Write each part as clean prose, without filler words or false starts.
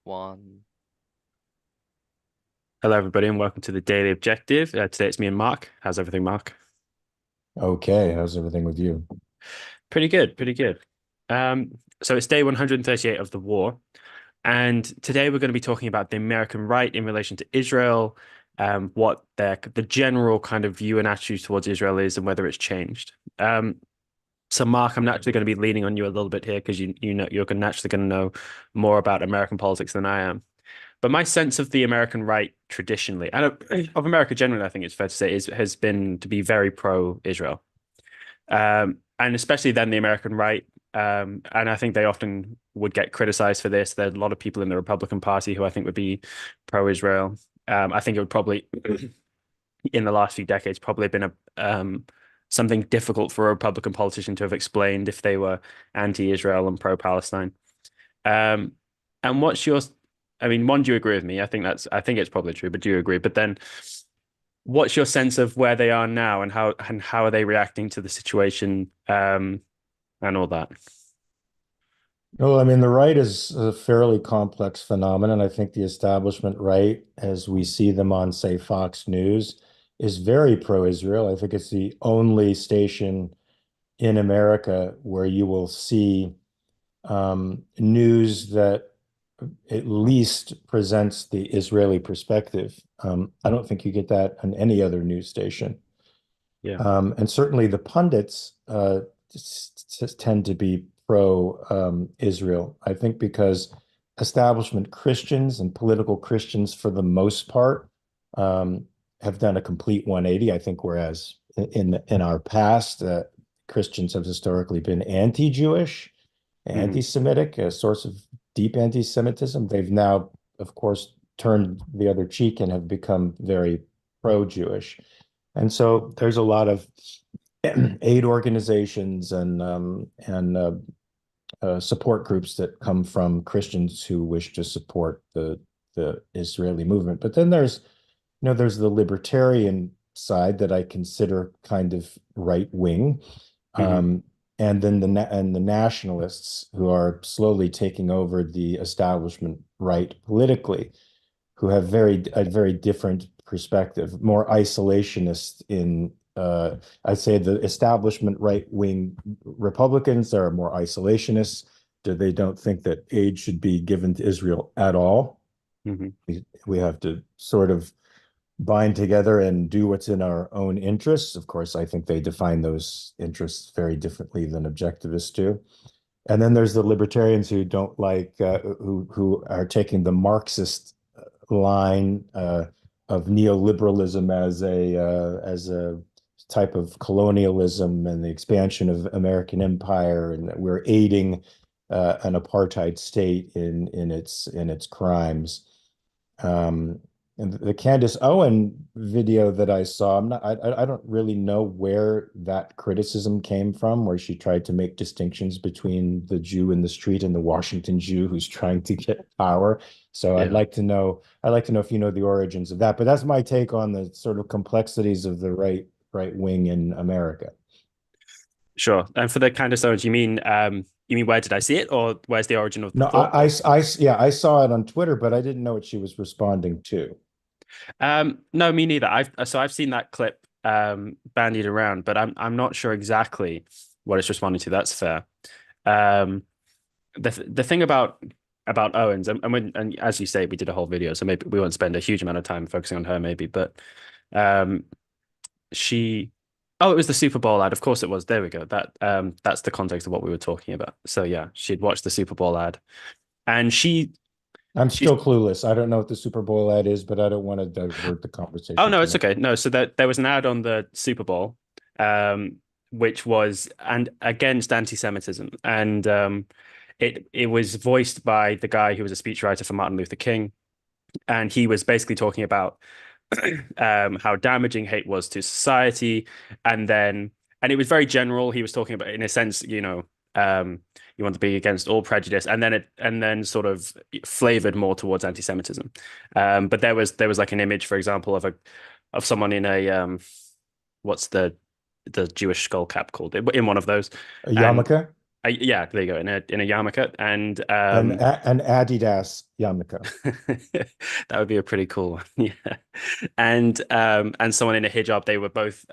One. Hello, everybody, and welcome to the Daily Objective. Today it's me and Mark. How's everything, Mark? Okay, how's everything with you? Pretty good, pretty good. So it's day 138 of the war, and today we're going to be talking about the American right in relation to Israel, what the general kind of view and attitude towards Israel is, and whether it's changed. So, Mark, I'm naturally going to be leaning on you a little bit here because you know naturally going to know more about American politics than I am. But my sense of the American right traditionally, and of America generally, I think it's fair to say, has been to be very pro-Israel, and especially then the American right. And I think they often would get criticized for this. There's a lot of people in the Republican Party who I think would be pro-Israel. I think it would probably, in the last few decades, probably have been something difficult for a Republican politician to have explained if they were anti-Israel and pro-Palestine. Um, and what's your, I mean, one, do you agree with me? I think it's probably true, but do you agree? But then what's your sense of where they are now and how are they reacting to the situation, and all that? Well, I mean, the right is a fairly complex phenomenon. I think the establishment right, as we see them on, say, Fox News, is very pro-Israel. I think it's the only station in America where you will see news that at least presents the Israeli perspective. I don't think you get that on any other news station. Yeah. And certainly the pundits tend to be pro-Israel, I think, because establishment Christians and political Christians, for the most part, have done a complete 180. I think, whereas in our past, Christians have historically been anti-Jewish, Hmm. anti-Semitic, a source of deep anti-Semitism. They've now, of course, turned the other cheek and have become very pro-Jewish. And so there's a lot of aid organizations and support groups that come from Christians who wish to support the Israeli movement. But then there's the libertarian side that I consider kind of right wing, Hmm. um, and then the nationalists who are slowly taking over the establishment right politically, who have a very different perspective, more isolationist in I'd say the establishment right-wing Republicans are more isolationists. They don't think that aid should be given to Israel at all. Hmm. We have to sort of bind together and do what's in our own interests. Of course, I think they define those interests very differently than objectivists do. And then there's the libertarians who don't like who are taking the Marxist line of neoliberalism as a type of colonialism and the expansion of American empire, and that we're aiding an apartheid state in its crimes. Um, and the Candace Owen video that I saw, I don't really know where that criticism came from, where she tried to make distinctions between the Jew in the street and the Washington Jew who's trying to get power. So Yeah. I'd like to know if you know the origins of that. But that's my take on the sort of complexities of the right wing in America. Sure. And for the kind of stones, you mean where did I see it, or where's the origin of the No, thought? yeah, I saw it on Twitter, but I didn't know what she was responding to. No, me neither. I've seen that clip bandied around, but I'm not sure exactly what it's responding to. That's fair. Um, the thing about Owens, and as you say, we did a whole video, so maybe we won't spend a huge amount of time focusing on her, maybe, but um, she, oh, it was the Super Bowl ad. Of course, it was. There we go. That's the context of what we were talking about. So yeah, she'd watched the Super Bowl ad, and I'm she. still clueless. I don't know what the Super Bowl ad is, but I don't want to divert the Oh conversation no, too it's much. okay. No, so there was an ad on the Super Bowl, which was and against anti-Semitism, and it was voiced by the guy who was a speechwriter for Martin Luther King, and he was basically talking about how damaging hate was to society, and then and it was very general. He was talking about, in a sense, you want to be against all prejudice, and then sort of flavored more towards anti-Semitism. But there was like an image, for example, of someone in a what's the Jewish skull cap called in one of those, A and yarmulke? Yeah, there you go, in a yarmulke, and An Adidas yarmulke. that would be a pretty cool one. Yeah, and someone in a hijab. They were both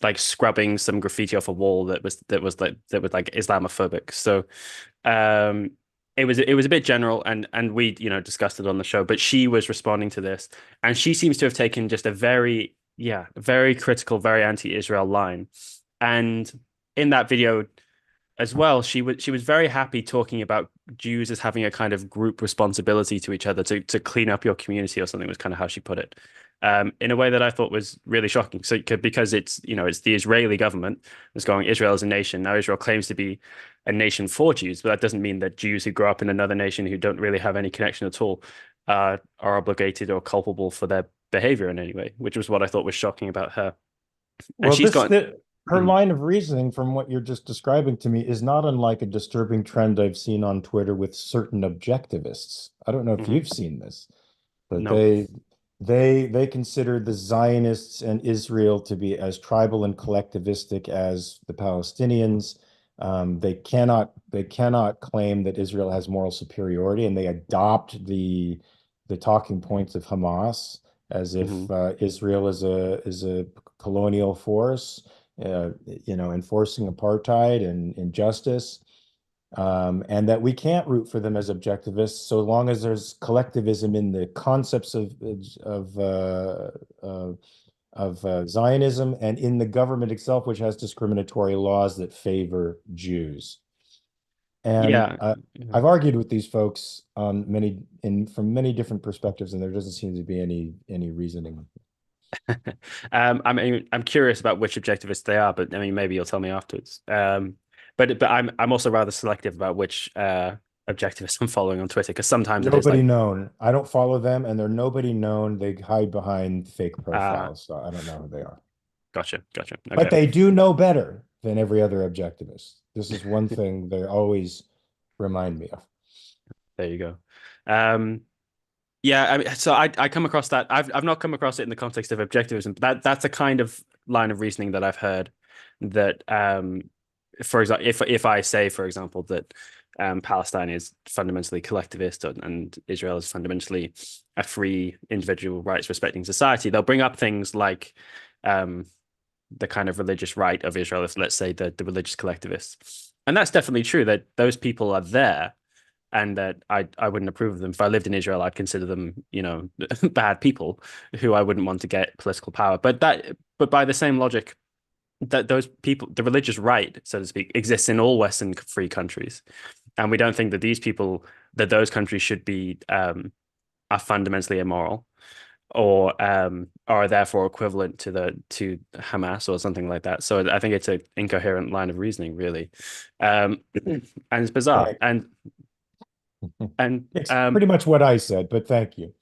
like scrubbing some graffiti off a wall that was like Islamophobic. So um, it was a bit general, and we discussed it on the show. But she was responding to this, and she seems to have taken just a very critical, very anti-Israel line. And in that video as well, she was very happy talking about Jews as having a kind of group responsibility to each other to clean up your community or something was kind of how she put it. In a way that I thought was really shocking. So because it's the Israeli government that's going Israel as a nation. Now Israel claims to be a nation for Jews, but that doesn't mean that Jews who grow up in another nation who don't really have any connection at all are obligated or culpable for their behavior in any way, which was what I thought was shocking about her. And Well, she's got. her Mhm, line of reasoning from what you're just describing to me is not unlike a disturbing trend I've seen on Twitter with certain objectivists. I don't know if mhm. you've seen this, but No. they consider the Zionists and Israel to be as tribal and collectivistic as the Palestinians. They cannot claim that Israel has moral superiority, and they adopt the talking points of Hamas as if Mhm. Israel is a colonial force, enforcing apartheid and injustice, and that we can't root for them as objectivists so long as there's collectivism in the concepts uh, Zionism and in the government itself, which has discriminatory laws that favor Jews. And Yeah. I've argued with these folks on from many different perspectives, and there doesn't seem to be any reasoning. I mean, I'm curious about which objectivists they are, but I mean, maybe you'll tell me afterwards. But I'm also rather selective about which objectivists I'm following on Twitter because sometimes it is Nobody like, known. I don't follow them, and they're nobody known. They hide behind fake uh, profiles, so I don't know who they are. gotcha, But okay, they do know better than every other objectivist. This is one thing they always remind me of. there you go. Um, Yeah, I mean, so I come across that. I've not come across it in the context of objectivism, but that's a kind of line of reasoning that I've heard that for example, if I say, for example, that Palestine is fundamentally collectivist and Israel is fundamentally a free individual rights respecting society, they'll bring up things like um the kind of religious right of Israel, if let's say the religious collectivists. And that's definitely true that those people are there and that I wouldn't approve of them. If I lived in Israel, I'd consider them, bad people who I wouldn't want to get political power. But by the same logic, that those people, the religious right, so to speak, exists in all Western free countries, and we don't think that those countries should be are fundamentally immoral or are therefore equivalent to Hamas or something like that. So I think it's an incoherent line of reasoning, really, and it's bizarre. Thank And It's pretty much what I said, but thank you.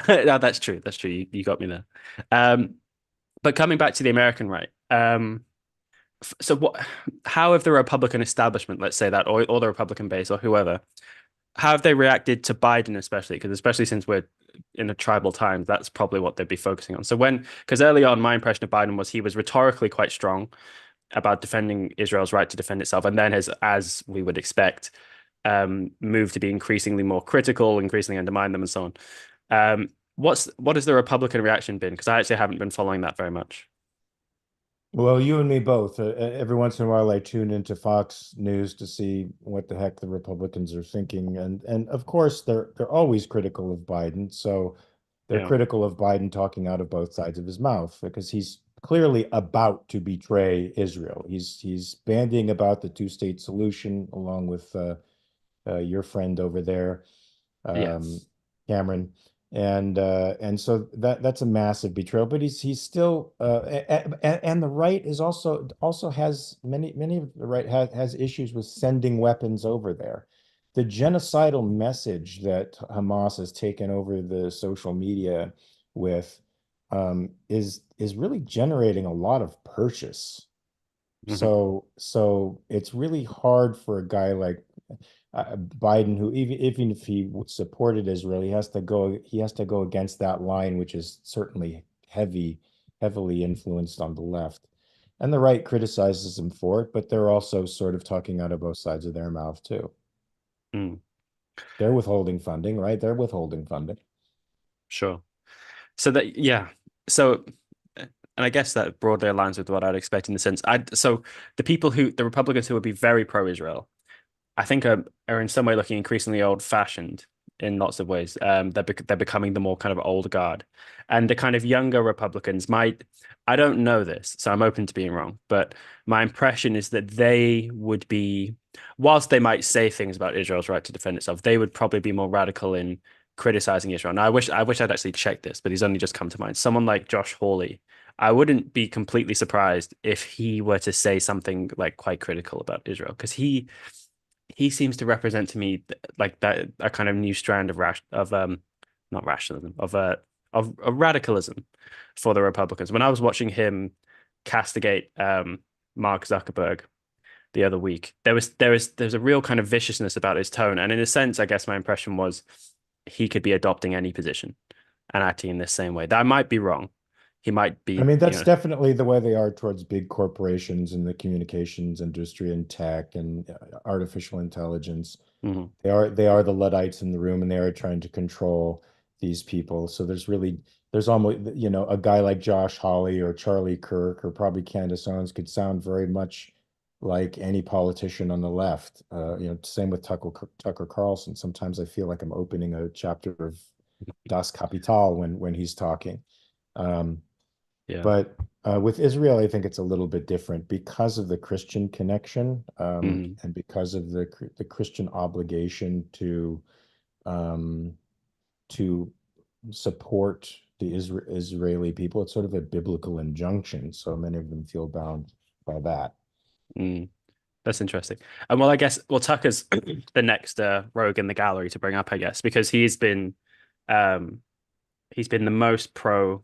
No, that's true. That's true. You got me there. Um, but coming back to the American right, so how have the Republican establishment, let's say that, or the Republican base, or whoever, how have they reacted to Biden, especially? Because especially since we're in a tribal times, that's probably what they'd be focusing on. So because early on, my impression of Biden was he was rhetorically quite strong about defending Israel's right to defend itself, and then has, as we would expect, moved to be increasingly more critical, increasingly undermine them, and so on. What has the Republican reaction been? Because I actually haven't been following that very much. Well, you and me both. Every once in a while, I tune into Fox News to see what the heck the Republicans are thinking, and of course, they're always critical of Biden. So they're Yeah. critical of Biden talking out of both sides of his mouth because he's clearly about to betray Israel. He's bandying about the two-state solution along with your friend over there, um, Yes. Cameron, and so that's a massive betrayal. But he's still and the right is also has many of the right has issues with sending weapons over there. The genocidal message that Hamas has taken over the social media with is really generating a lot of purchase. Hmm. So it's really hard for a guy like Biden, who even if he supported Israel, he has to go against that line, which is certainly heavily influenced on the left. And the right criticizes them for it, but they're also sort of talking out of both sides of their mouth too. Mm, They're withholding funding, right? They're withholding funding. sure. So that, yeah. So, and I guess that broadly aligns with what I'd expect in the sense so the Republicans who would be very pro-Israel, I think are in some way looking increasingly old-fashioned in lots of ways. They're becoming the more kind of old guard, and the kind of younger Republicans might. I don't know this, so I'm open to being wrong, but my impression is that they would be, whilst they might say things about Israel's right to defend itself, they would probably be more radical in criticizing Israel. Now, I wish I'd actually checked this, but he's only just come to mind. Someone like Josh Hawley. I wouldn't be completely surprised if he were to say something like quite critical about Israel, because he seems to represent to me like that a kind of new strand of not rationalism of radicalism for the Republicans. When I was watching him castigate Mark Zuckerberg the other week, there's a real kind of viciousness about his tone, and in a sense, I guess my impression was he could be adopting any position and acting in this same way. That I might be wrong. He might I be, mean, that's definitely the way they are towards big corporations in the communications industry and tech and artificial intelligence. mhm, They are the Luddites in the room, and they are trying to control these people. So there's almost, a guy like Josh Hawley or Charlie Kirk or probably Candace Owens could sound very much like any politician on the left. Same with Tucker Carlson. Sometimes I feel like I'm opening a chapter of Das Kapital when he's talking. Um, yeah, but with Israel, I think it's a little bit different because of the Christian connection, mhm, and because of the Christian obligation um, to support the Israeli people. It's sort of a biblical injunction, so many of them feel bound by that. mm. That's interesting. And well, I guess Tucker's the next rogue in the gallery to bring up, I guess, because um he's been the most pro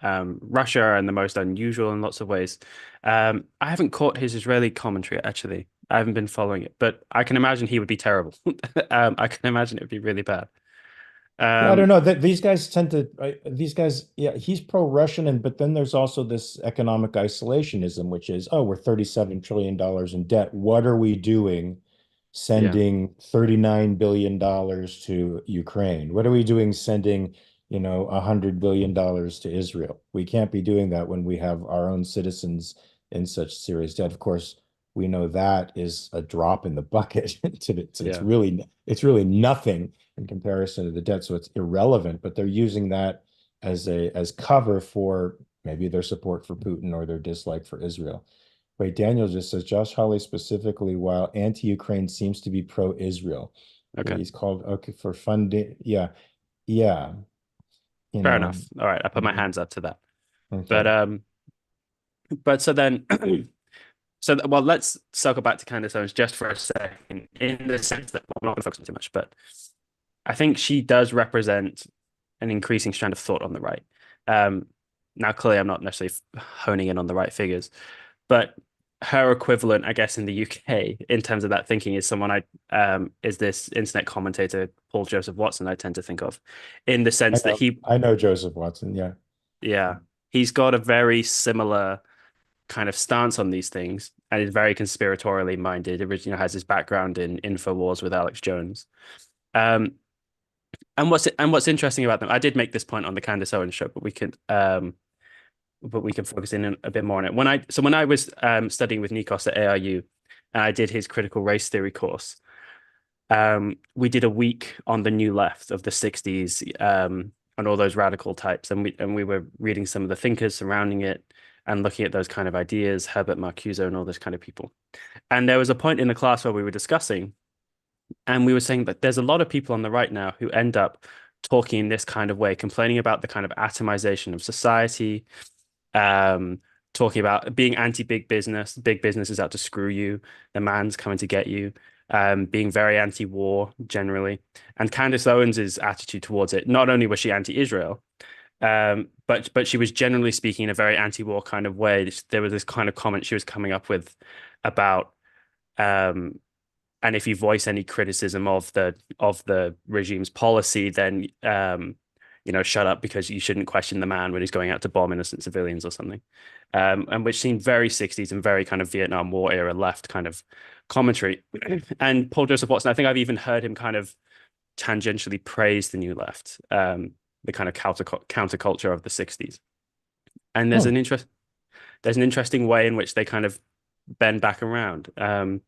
Russia and the most unusual in lots of ways. I haven't caught his Israeli commentary actually. I haven't been following it, but I can imagine he would be terrible. I can imagine it would be really bad. Yeah, I don't Um, know that these guys tend to these guys, yeah, he's pro-Russian, and but then there's also this economic isolationism, which is, oh, we're $37 trillion in debt. What are we doing yeah, sending $39 billion to Ukraine? What are we doing sending, $100 billion to Israel? We can't be doing that when we have our own citizens in such serious debt. Of course, we know that is a drop in the bucket. yeah, It's really nothing in comparison to the debt. So it's irrelevant, but they're using that as cover for maybe their support for Putin or their dislike for Israel. Wait, Daniel just says Josh Hawley specifically, while anti-Ukraine seems to be pro-Israel. okay, He's called okay for funding. Yeah, yeah, you fair know. enough. All right, I put my Mhm. hands up to that. But Okay. so then well, let's circle back to Candace Owens just for a second, in the sense that well, I'm not going to focus on too much, but I think she does represent an increasing strand of thought on the right. Um, Now, clearly, I'm not necessarily honing in on the right figures, but her equivalent, I guess, in the UK in terms of that thinking is someone is this internet commentator Paul Joseph Watson. I tend to think of, in the I sense that know. I know Joseph Watson. Yeah. yeah, he's got a very similar kind of stance on these things and is very conspiratorially minded. Originally has his background in InfoWars with Alex Jones. Um, and what's interesting about them, I did make this point on the Candace Owens show, but we can focus in a bit more on it. When I was studying with Nikos at ARU, and I did his critical race theory course, we did a week on the New Left of the '60s, and all those radical types, and we were reading some of the thinkers surrounding it and looking at those kind of ideas, Herbert Marcuse and all those kind of people. And there was a point in the class where we were discussing, and we were saying that there's a lot of people on the right now who end up talking in this kind of way, complaining about the kind of atomization of society, um, talking about being anti-big business. Big business is out to screw you. The man's coming to get you. Being very anti-war generally. And Candace Owens's attitude towards it, not only was she anti-Israel, but she was generally speaking in a very anti-war kind of way. There was this kind of comment she was coming up with about um, and if you voice any criticism of the regime's policy, then shut up because you shouldn't question the man when he's going out to bomb innocent civilians or something. And which seemed very 60s and very kind of Vietnam War era left kind of commentary. And Paul Joseph Watson, I think I've even heard him kind of tangentially praise the New Left, the kind of counterculture of the 60s. And Hmm. there's an interesting way in which they kind of bend back around. And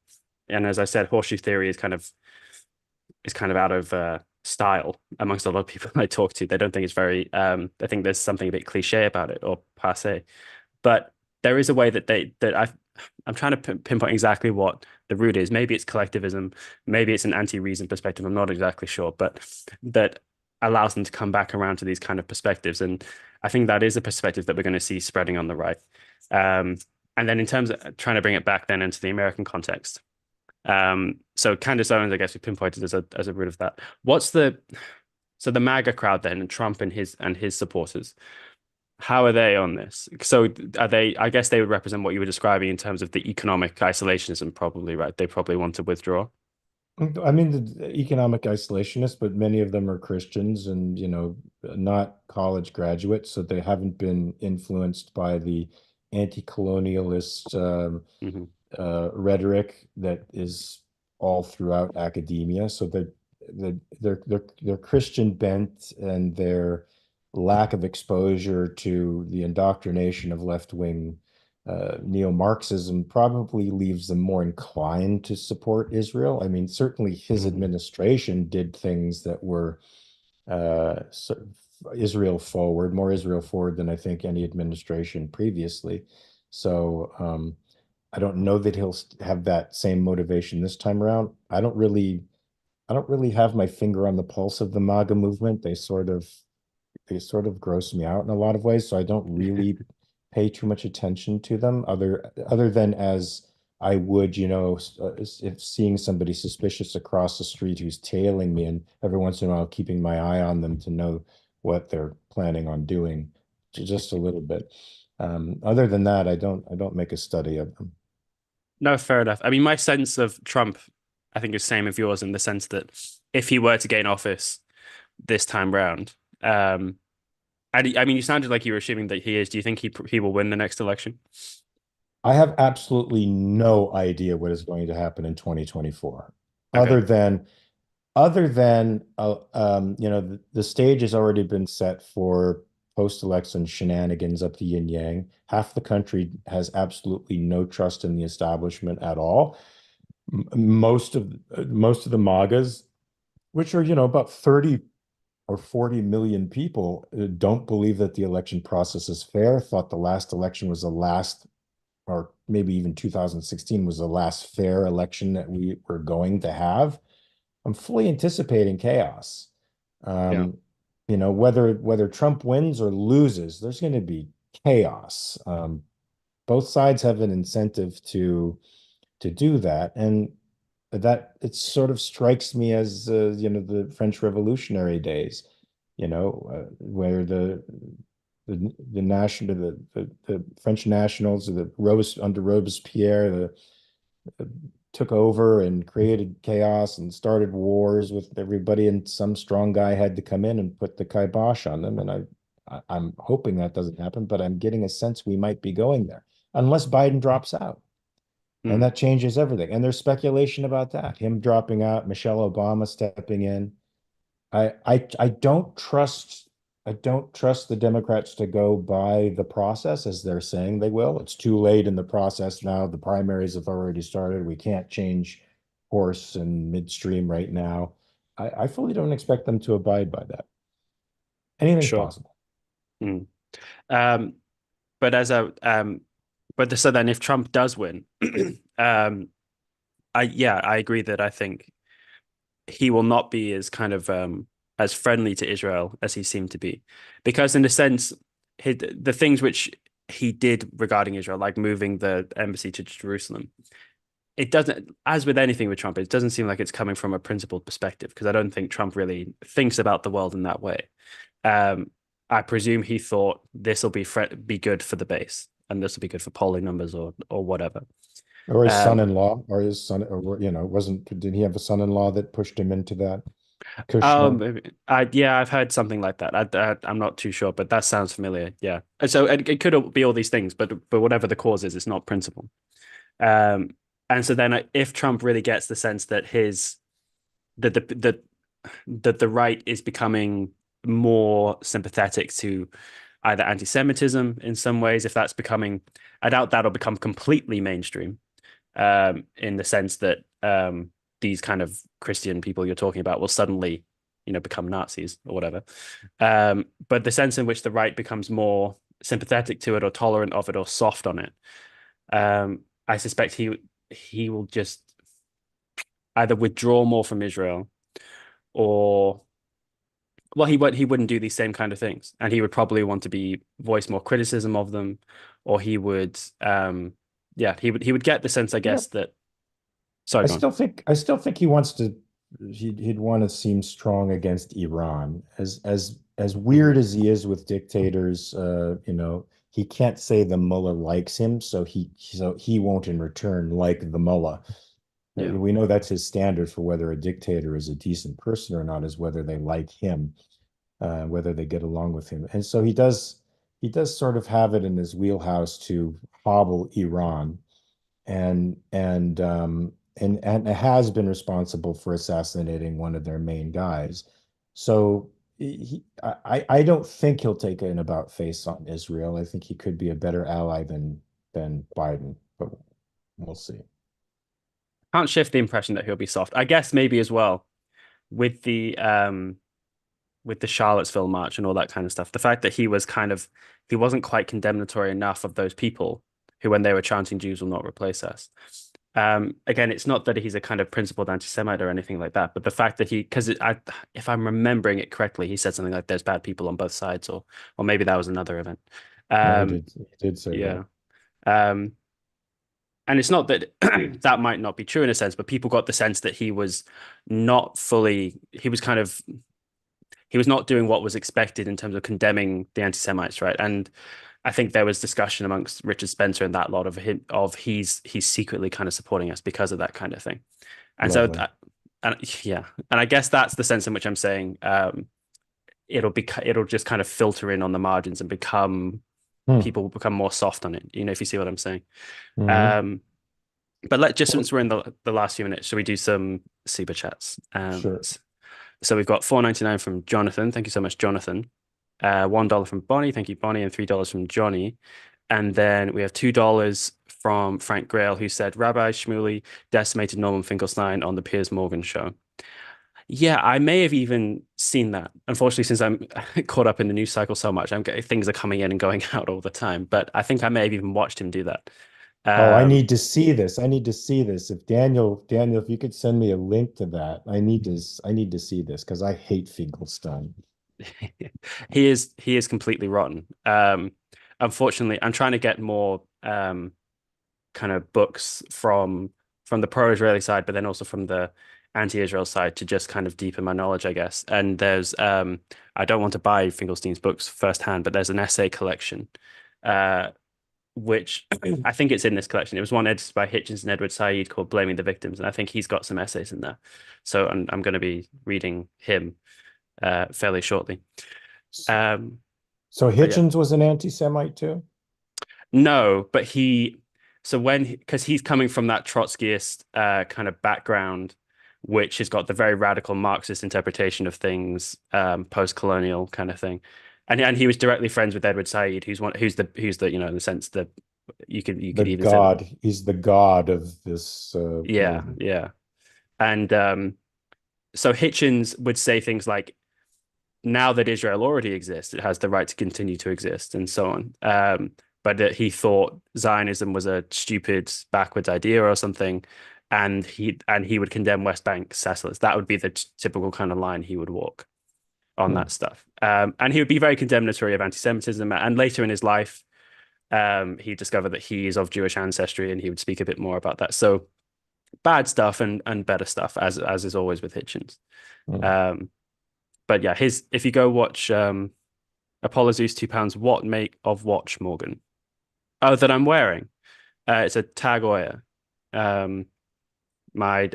as I said, horseshoe theory is kind of out of style amongst a lot of people I talk to. They don't think it's very. They think there's something a bit cliche about it or passe. But there is a way I'm trying to pinpoint exactly what the root is. Maybe it's collectivism. Maybe it's an anti-reason perspective. I'm not exactly sure, but that allows them to come back around to these kind of perspectives. And I think that is a perspective that we're going to see spreading on the right. And then in terms of trying to bring it back then into the American context. So Candace Owens, I guess we pinpointed as a root of that. So the MAGA crowd then, and Trump and his supporters, how are they on this? So are they, I guess they would represent what you were describing in terms of the economic isolationism, probably, right? They probably want to withdraw. I mean, the economic isolationists, but many of them are Christians and, not college graduates, so they haven't been influenced by the anti-colonialist Hmm. rhetoric that is all throughout academia. So their Christian bent and their lack of exposure to the indoctrination of left-wing neo-Marxism probably leaves them more inclined to support Israel. I mean, certainly his Hmm. administration did things that were Israel forward, more Israel forward than I think any administration previously. So I don't know that he'll have that same motivation this time around. I don't really have my finger on the pulse of the MAGA movement. They sort of gross me out in a lot of ways, so I don't really pay too much attention to them other than as I would, if seeing somebody suspicious across the street who's tailing me, and every once in a while keeping my eye on them to know what they're planning on doing, just a little bit. Other than that, I don't make a study of them. No, fair enough. I mean, my sense of Trump, I think, is same as yours in the sense that if he were to gain office this time round, I mean, you sounded like you were assuming that he is. Do you think he will win the next election? I have absolutely no idea what is going to happen in 2024, Okay. other than the stage has already been set for post-election shenanigans up the yin yang. Half the country has absolutely no trust in the establishment at all. Most of the MAGAs, which are, about 30 or 40 million people, don't believe that the election process is fair, thought the last election was the last, or maybe even 2016 was the last fair election that we were going to have. I'm fully anticipating chaos. Yeah. Um, whether Trump wins or loses, there's going to be chaos. Both sides have an incentive to do that, and that it sort of strikes me as the French Revolutionary days, where the national the French nationals, the Robes under Robespierre, took over and created chaos and started wars with everybody, and some strong guy had to come in and put the kibosh on them. And I'm hoping that doesn't happen, but I'm getting a sense we might be going there unless Biden drops out. And Hmm. that changes everything. And there's speculation about that, him dropping out, Michelle Obama stepping in. I don't trust the Democrats to go by the process as they're saying they will. It's too late in the process now. The primaries have already started. We can't change course in midstream right now. I fully don't expect them to abide by that. Anything's Sure. possible. Hmm. Um, but as a so then if Trump does win, um, I agree that I think he will not be as kind of as friendly to Israel as he seemed to be, because in a sense, the things which he did regarding Israel, like moving the embassy to Jerusalem, it doesn't, as with anything with Trump, it doesn't seem like it's coming from a principled perspective, because I don't think Trump really thinks about the world in that way. Um, I presume he thought this will be good for the base, and this will be good for polling numbers or whatever. Or his Um, son-in-law, or his son, or wasn't, did he have a son-in-law that pushed him into that? Kushner. Yeah, I've heard something like that. I'm not too sure, but that sounds familiar. Yeah. And so it could be all these things, but whatever the cause is, it's not principle. Um, and so then if Trump really gets the sense that his that the right is becoming more sympathetic to either anti-Semitism in some ways, if that's becoming, I doubt that'll become completely mainstream, in the sense that these kind of Christian people you're talking about will suddenly, become Nazis or whatever. But the sense in which the right becomes more sympathetic to it or tolerant of it or soft on it, I suspect he will just either withdraw more from Israel or well, he wouldn't do these same kind of things, and he would probably want to be voice more criticism of them, or he would, yeah, he would get the sense, I Yeah, guess, that. Sorry, I go on. still think I still think he wants to he'd want to seem strong against Iran. As Mhm. weird as he is with dictators, he can't say the mullah likes him, so he won't in return like the mullah. Yeah, We know that's his standard for whether a dictator is a decent person or not, is whether they like him, whether they get along with him. And so he does sort of have it in his wheelhouse to hobble Iran and has been responsible for assassinating one of their main guys. So I don't think he'll take an about face on Israel. I think he could be a better ally than Biden, but we'll see. can't shift the impression that he'll be soft. I guess maybe as well with the Charlottesville march and all that kind of stuff. The fact that he wasn't quite condemnatory enough of those people who, when they were chanting "Jews will not replace us." Again, it's not that he's a kind of principled anti-Semite or anything like that, but the fact that if I'm remembering it correctly, he said something like "There's bad people on both sides," or maybe that was another event. No, he Um, did. He did say yeah. that. Um, and it's not that that might not be true in a sense, but people got the sense that he was not fully, he was not doing what was expected in terms of condemning the anti-Semites, right? And I think there was discussion amongst Richard Spencer and that lot of him of he's secretly kind of supporting us because of that kind of thing. And so, Lovely. yeah, and I guess that's the sense in which I'm saying it'll just kind of filter in on the margins and become Hmm. people will become more soft on it. If you see what I'm saying. Hmm. Um, but just Well, since we're in the last few minutes, should we do some super chats? sure. So we've got 4.99 from Jonathan. Thank you so much, Jonathan. $1 from Bonnie. Thank you, Bonnie, and $3 from Johnny. And then we have $2 from Frank Grail, who said Rabbi Shmuley decimated Norman Finkelstein on the Piers Morgan show. Yeah, I may have even seen that. Unfortunately, since I'm caught up in the news cycle so much, things are coming in and going out all the time. But I think I may have even watched him do that. Oh, I Um, need to see this. I need to see this. If Daniel, if you could send me a link to that, I need to see this because I hate Finkelstein. he is completely rotten. Unfortunately, I'm trying to get more kind of books from the pro-Israeli side, but then also from the anti-Israel side to just kind of deepen my knowledge, I guess. And there's I don't want to buy Finkelstein's books firsthand, but there's an essay collection, uh, which I think it's in this collection. It was one edited by Hitchens and Edward Said called "Blaming the Victims," and I think he's got some essays in there. So I'm going to be reading him fairly shortly. Um, So but yeah. Hitchens was an anti-Semite too? No, but so because he's coming from that Trotskyist kind of background, which has got the very radical Marxist interpretation of things, post-colonial kind of thing, and he was directly friends with Edward Said, who's the in the sense that you could even say that. He's the god of this Yeah, movement. yeah, and so Hitchens would say things like, now that Israel already exists, it has the right to continue to exist, and so on. But that he thought Zionism was a stupid, backwards idea or something, and he would condemn West Bank settlers. That would be the typical kind of line he would walk on Hmm. that stuff. And he would be very condemnatory of anti-Semitism. And later in his life, he discovered that he is of Jewish ancestry, and he would speak a bit more about that. So bad stuff and better stuff, as is always with Hitchens. Hmm. Um, but yeah, if you go watch Apollo Zeus £2, what make of watch, Morgan? Oh, that I'm wearing. It's a Tag Heuer. Um, my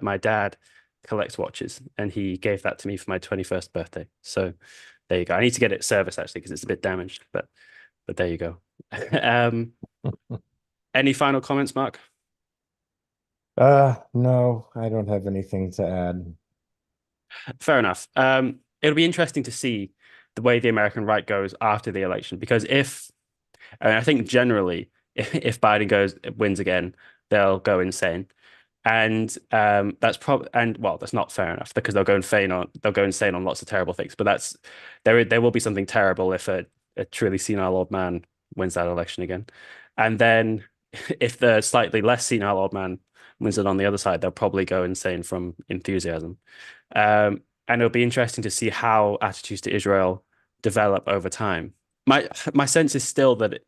my dad collects watches, and he gave that to me for my 21st birthday. So there you go. I need to get it serviced actually because it's a bit damaged, but there you go. Um, any final comments, Mark? No, I don't have anything to add. Fair enough. It'll be interesting to see the way the American right goes after the election because and I think generally, if Biden wins again, they'll go insane, and that's probably and well, that's not fair enough because they'll go insane on lots of terrible things. But there will be something terrible if a truly senile old man wins that election again, and then if the slightly less senile old man wins it on the other side, they'll probably go insane from enthusiasm. And it'll be interesting to see how attitudes to Israel develop over time. My sense is still that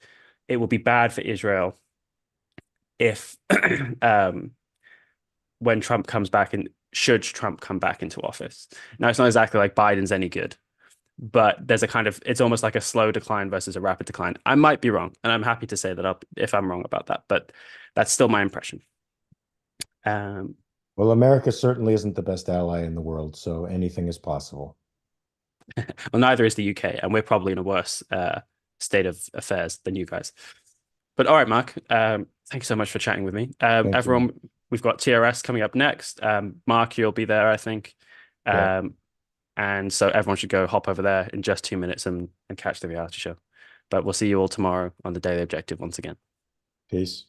it will be bad for Israel if um, when Trump comes back and should Trump come back into office. Now it's not exactly like Biden's any good, but there's a kind of it's almost like a slow decline versus a rapid decline. I might be wrong, and I'm happy to say that up if I'm wrong about that, but that's still my impression. Um, Well, America certainly isn't the best ally in the world, so anything is possible. well, neither is the UK, and we're probably in a worse state of affairs than you guys. But all right, Mark, thank you so much for chatting with me. Thank you, Mike. Everyone, we've got TRS coming up next. Mark, you'll be there, I think. Yeah. Um, and so everyone should go hop over there in just 2 minutes and catch the reality show. But we'll see you all tomorrow on the Daily Objective once again. Peace.